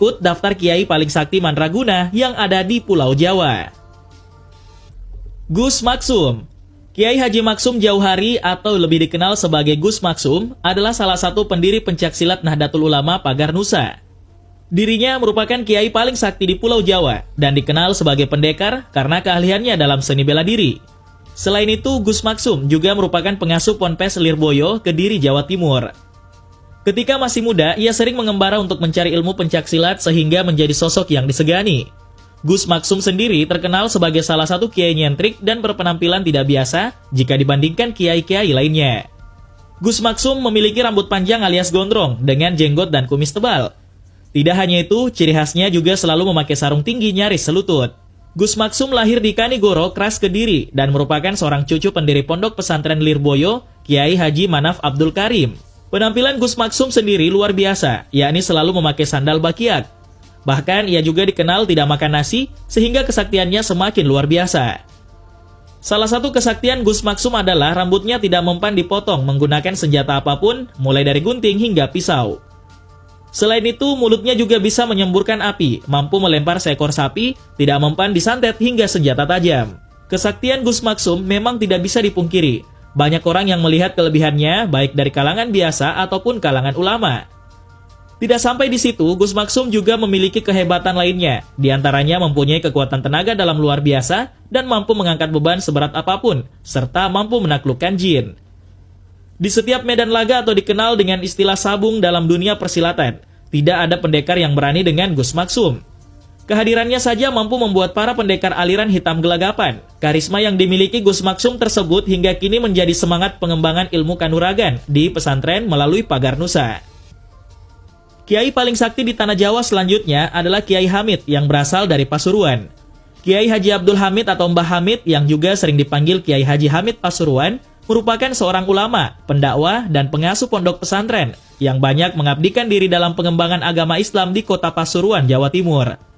Berikut daftar kiai paling sakti mandraguna yang ada di Pulau Jawa. Gus Maksum. Kiai Haji Maksum Jauhari atau lebih dikenal sebagai Gus Maksum adalah salah satu pendiri pencaksilat Nahdlatul Ulama Pagar Nusa. Dirinya merupakan kiai paling sakti di Pulau Jawa dan dikenal sebagai pendekar karena keahliannya dalam seni bela diri. Selain itu, Gus Maksum juga merupakan pengasuh Ponpes Lirboyo, Kediri, Jawa Timur. Ketika masih muda, ia sering mengembara untuk mencari ilmu pencaksilat sehingga menjadi sosok yang disegani. Gus Maksum sendiri terkenal sebagai salah satu kiai nyentrik dan berpenampilan tidak biasa jika dibandingkan kiai-kiai lainnya. Gus Maksum memiliki rambut panjang alias gondrong dengan jenggot dan kumis tebal. Tidak hanya itu, ciri khasnya juga selalu memakai sarung tinggi nyaris selutut. Gus Maksum lahir di Kanigoro, Kras, Kediri dan merupakan seorang cucu pendiri Pondok Pesantren Lirboyo, Kiai Haji Manaf Abdul Karim. Penampilan Gus Maksum sendiri luar biasa, yakni selalu memakai sandal bakiak. Bahkan ia juga dikenal tidak makan nasi, sehingga kesaktiannya semakin luar biasa. Salah satu kesaktian Gus Maksum adalah rambutnya tidak mempan dipotong menggunakan senjata apapun, mulai dari gunting hingga pisau. Selain itu, mulutnya juga bisa menyemburkan api, mampu melempar seekor sapi, tidak mempan disantet hingga senjata tajam. Kesaktian Gus Maksum memang tidak bisa dipungkiri. Banyak orang yang melihat kelebihannya, baik dari kalangan biasa ataupun kalangan ulama. Tidak sampai di situ, Gus Maksum juga memiliki kehebatan lainnya. Di antaranya mempunyai kekuatan tenaga dalam luar biasa dan mampu mengangkat beban seberat apapun, serta mampu menaklukkan jin. Di setiap medan laga atau dikenal dengan istilah sabung dalam dunia persilatan, tidak ada pendekar yang berani dengan Gus Maksum. Kehadirannya saja mampu membuat para pendekar aliran hitam gelagapan. Karisma yang dimiliki Gus Maksum tersebut hingga kini menjadi semangat pengembangan ilmu kanuragan di pesantren melalui Pagar Nusa. Kiai paling sakti di Tanah Jawa selanjutnya adalah Kiai Hamid yang berasal dari Pasuruan. Kiai Haji Abdul Hamid atau Mbah Hamid yang juga sering dipanggil Kiai Haji Hamid Pasuruan merupakan seorang ulama, pendakwah, dan pengasuh pondok pesantren yang banyak mengabdikan diri dalam pengembangan agama Islam di kota Pasuruan, Jawa Timur.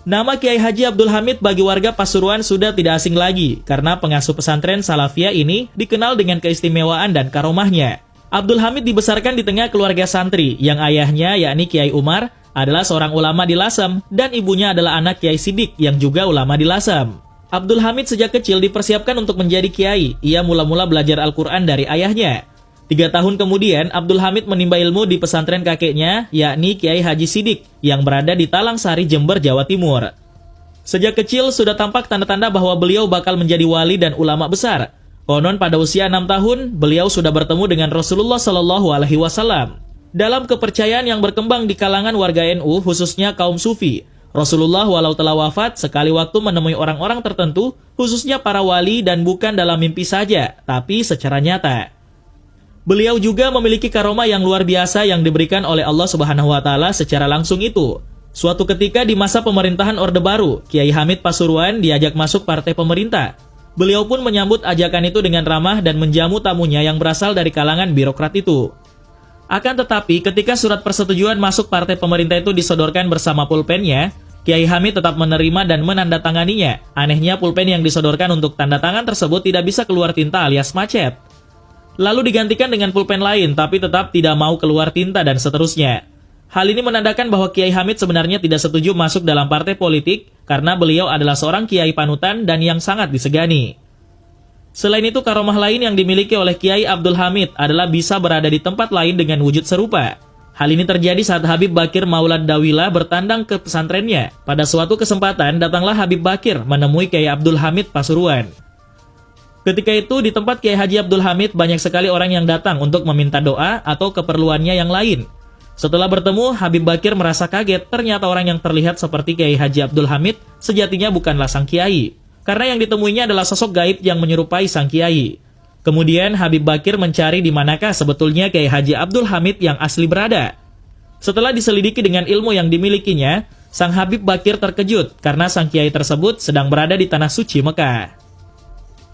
Nama Kiai Haji Abdul Hamid bagi warga Pasuruan sudah tidak asing lagi karena pengasuh pesantren Salafiyah ini dikenal dengan keistimewaan dan karomahnya. Abdul Hamid dibesarkan di tengah keluarga santri yang ayahnya yakni Kiai Umar adalah seorang ulama di Lasem dan ibunya adalah anak Kiai Sidik yang juga ulama di Lasem. Abdul Hamid sejak kecil dipersiapkan untuk menjadi kiai. Ia mula-mula belajar Al-Quran dari ayahnya. 3 tahun kemudian, Abdul Hamid menimba ilmu di pesantren kakeknya, yakni Kiai Haji Sidik, yang berada di Talang Sari, Jember, Jawa Timur. Sejak kecil sudah tampak tanda-tanda bahwa beliau bakal menjadi wali dan ulama besar. Konon pada usia 6 tahun, beliau sudah bertemu dengan Rasulullah Shallallahu Alaihi Wasallam. Dalam kepercayaan yang berkembang di kalangan warga NU, khususnya kaum Sufi, Rasulullah walau telah wafat, sekali waktu menemui orang-orang tertentu, khususnya para wali dan bukan dalam mimpi saja, tapi secara nyata. Beliau juga memiliki karomah yang luar biasa yang diberikan oleh Allah Subhanahu wa Ta'ala secara langsung itu. Suatu ketika di masa pemerintahan Orde Baru, Kiai Hamid Pasuruan diajak masuk partai pemerintah. Beliau pun menyambut ajakan itu dengan ramah dan menjamu tamunya yang berasal dari kalangan birokrat itu. Akan tetapi, ketika surat persetujuan masuk partai pemerintah itu disodorkan bersama pulpennya, Kiai Hamid tetap menerima dan menandatanganinya. Anehnya, pulpen yang disodorkan untuk tanda tangan tersebut tidak bisa keluar tinta alias macet. Lalu digantikan dengan pulpen lain, tapi tetap tidak mau keluar tinta dan seterusnya. Hal ini menandakan bahwa Kiai Hamid sebenarnya tidak setuju masuk dalam partai politik karena beliau adalah seorang kiai panutan dan yang sangat disegani. Selain itu, karomah lain yang dimiliki oleh Kiai Abdul Hamid adalah bisa berada di tempat lain dengan wujud serupa. Hal ini terjadi saat Habib Bakir Maulad Dawila bertandang ke pesantrennya. Pada suatu kesempatan, datanglah Habib Bakir menemui Kiai Abdul Hamid Pasuruan. Ketika itu, di tempat Kiai Haji Abdul Hamid, banyak sekali orang yang datang untuk meminta doa atau keperluannya yang lain. Setelah bertemu, Habib Bakir merasa kaget, ternyata orang yang terlihat seperti Kiai Haji Abdul Hamid sejatinya bukanlah sang kiai. Karena yang ditemuinya adalah sosok gaib yang menyerupai sang kiai. Kemudian Habib Bakir mencari di manakah sebetulnya Kiai Haji Abdul Hamid yang asli berada. Setelah diselidiki dengan ilmu yang dimilikinya, sang Habib Bakir terkejut karena sang kiai tersebut sedang berada di tanah suci Mekah.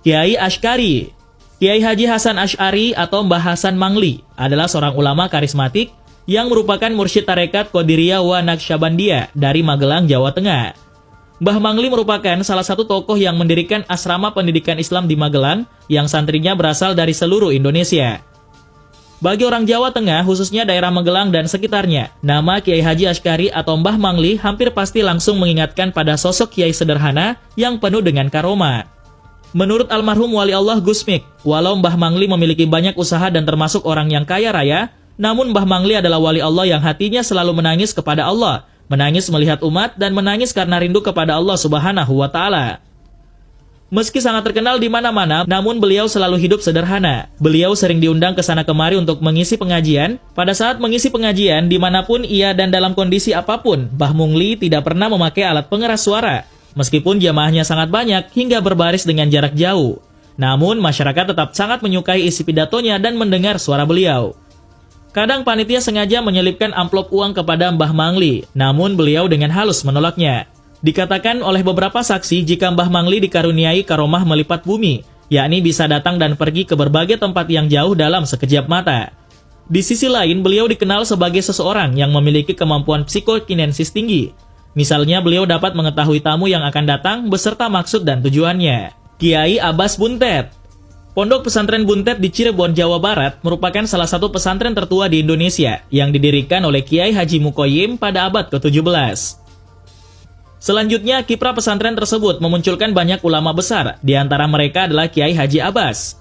Kiai Ash'ari. Kiai Haji Hasan Ash'ari atau Mbah Hasan Mangli adalah seorang ulama karismatik yang merupakan mursyid tarekat Qadiriyah wa Naqsyabandiyah dari Magelang, Jawa Tengah. Mbah Mangli merupakan salah satu tokoh yang mendirikan asrama pendidikan Islam di Magelang yang santrinya berasal dari seluruh Indonesia. Bagi orang Jawa Tengah, khususnya daerah Magelang dan sekitarnya, nama Kiai Haji Asy'ari atau Mbah Mangli hampir pasti langsung mengingatkan pada sosok kiai sederhana yang penuh dengan karoma. Menurut almarhum Wali Allah Gus Mik, walau Mbah Mangli memiliki banyak usaha dan termasuk orang yang kaya raya, namun Mbah Mangli adalah wali Allah yang hatinya selalu menangis kepada Allah, menangis melihat umat, dan menangis karena rindu kepada Allah Subhanahu wa Ta'ala. Meski sangat terkenal di mana-mana, namun beliau selalu hidup sederhana. Beliau sering diundang ke sana kemari untuk mengisi pengajian. Pada saat mengisi pengajian, dimanapun ia dan dalam kondisi apapun, Mbah Mangli tidak pernah memakai alat pengeras suara. Meskipun jamaahnya sangat banyak hingga berbaris dengan jarak jauh. Namun, masyarakat tetap sangat menyukai isi pidatonya dan mendengar suara beliau. Kadang panitia sengaja menyelipkan amplop uang kepada Mbah Mangli, namun beliau dengan halus menolaknya. Dikatakan oleh beberapa saksi jika Mbah Mangli dikaruniai karomah melipat bumi, yakni bisa datang dan pergi ke berbagai tempat yang jauh dalam sekejap mata. Di sisi lain, beliau dikenal sebagai seseorang yang memiliki kemampuan psikokinesis tinggi. Misalnya, beliau dapat mengetahui tamu yang akan datang beserta maksud dan tujuannya. Kiai Abbas Buntet. Pondok Pesantren Buntet di Cirebon, Jawa Barat merupakan salah satu pesantren tertua di Indonesia yang didirikan oleh Kiai Haji Mukoyim pada abad ke-17. Selanjutnya, kiprah pesantren tersebut memunculkan banyak ulama besar, di antara mereka adalah Kiai Haji Abbas.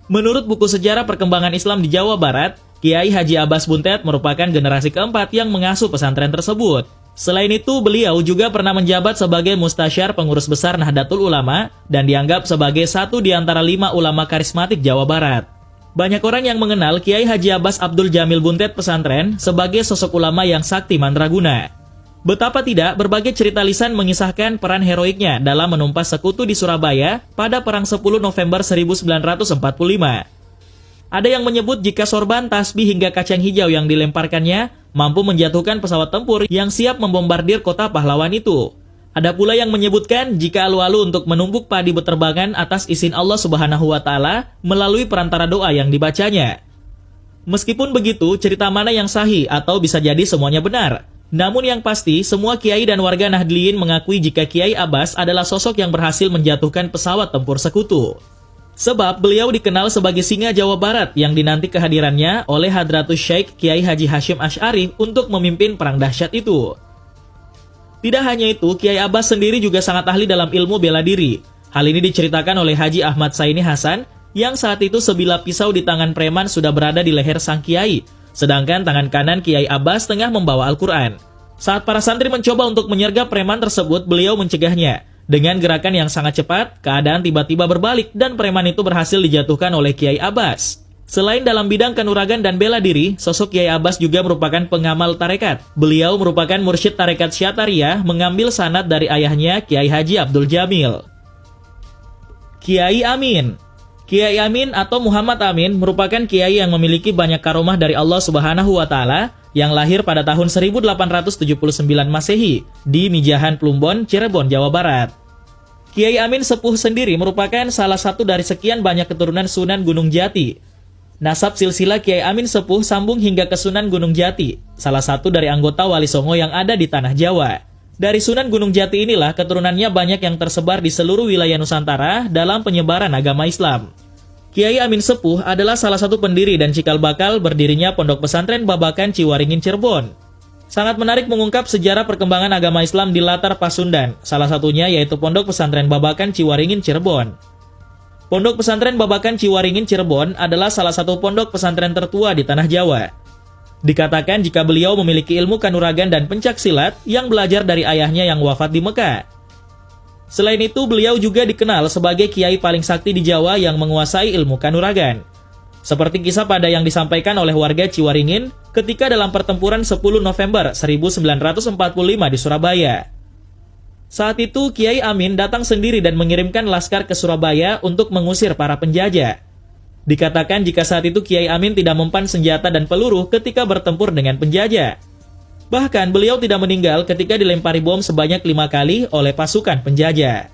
Menurut buku sejarah perkembangan Islam di Jawa Barat, Kiai Haji Abbas Buntet merupakan generasi keempat yang mengasuh pesantren tersebut. Selain itu, beliau juga pernah menjabat sebagai mustasyar pengurus besar Nahdlatul Ulama dan dianggap sebagai satu di antara 5 ulama karismatik Jawa Barat. Banyak orang yang mengenal Kiai Haji Abbas Abdul Jamil Buntet Pesantren sebagai sosok ulama yang sakti mandraguna. Betapa tidak, berbagai cerita lisan mengisahkan peran heroiknya dalam menumpas sekutu di Surabaya pada Perang 10 November 1945. Ada yang menyebut jika sorban, tasbih hingga kacang hijau yang dilemparkannya mampu menjatuhkan pesawat tempur yang siap membombardir kota pahlawan itu. Ada pula yang menyebutkan jika alu-alu untuk menumbuk padi beterbangan atas izin Allah Subhanahu wa Ta'ala melalui perantara doa yang dibacanya. Meskipun begitu, cerita mana yang sahih atau bisa jadi semuanya benar. Namun yang pasti, semua kiai dan warga Nahdliyin mengakui jika Kiai Abbas adalah sosok yang berhasil menjatuhkan pesawat tempur sekutu. Sebab beliau dikenal sebagai singa Jawa Barat yang dinanti kehadirannya oleh Hadratus Syekh Kiai Haji Hasyim Asy'ari untuk memimpin perang dahsyat itu. Tidak hanya itu, Kiai Abbas sendiri juga sangat ahli dalam ilmu bela diri. Hal ini diceritakan oleh Haji Ahmad Saini Hasan yang saat itu sebilah pisau di tangan preman sudah berada di leher sang kiai. Sedangkan tangan kanan Kiai Abbas tengah membawa Al-Quran. Saat para santri mencoba untuk menyergap preman tersebut, beliau mencegahnya. Dengan gerakan yang sangat cepat, keadaan tiba-tiba berbalik dan preman itu berhasil dijatuhkan oleh Kiai Abbas. Selain dalam bidang kanuragan dan bela diri, sosok Kiai Abbas juga merupakan pengamal tarekat. Beliau merupakan mursyid tarekat Syatariyah, mengambil sanad dari ayahnya Kiai Haji Abdul Jamil. Kiai Amin. Kiai Amin atau Muhammad Amin merupakan kiai yang memiliki banyak karomah dari Allah Subhanahu wa Ta'ala yang lahir pada tahun 1879 Masehi di Mijahan Plumbon, Cirebon, Jawa Barat. Kiai Amin sepuh sendiri merupakan salah satu dari sekian banyak keturunan Sunan Gunung Jati. Nasab silsilah Kiai Amin sepuh sambung hingga ke Sunan Gunung Jati, salah satu dari anggota Wali Songo yang ada di tanah Jawa. Dari Sunan Gunung Jati inilah keturunannya banyak yang tersebar di seluruh wilayah Nusantara dalam penyebaran agama Islam. Kiai Amin Sepuh adalah salah satu pendiri dan cikal bakal berdirinya Pondok Pesantren Babakan Ciwaringin Cirebon. Sangat menarik mengungkap sejarah perkembangan agama Islam di latar Pasundan, salah satunya yaitu Pondok Pesantren Babakan Ciwaringin Cirebon. Pondok Pesantren Babakan Ciwaringin Cirebon adalah salah satu pondok pesantren tertua di tanah Jawa. Dikatakan jika beliau memiliki ilmu kanuragan dan pencak silat yang belajar dari ayahnya yang wafat di Mekah. Selain itu, beliau juga dikenal sebagai kiai paling sakti di Jawa yang menguasai ilmu kanuragan. Seperti kisah pada yang disampaikan oleh warga Ciwaringin ketika dalam pertempuran 10 November 1945 di Surabaya. Saat itu, Kiai Amin datang sendiri dan mengirimkan laskar ke Surabaya untuk mengusir para penjajah. Dikatakan jika saat itu Kiai Amin tidak mempan senjata dan peluru ketika bertempur dengan penjajah. Bahkan beliau tidak meninggal ketika dilempari bom sebanyak 5 kali oleh pasukan penjajah.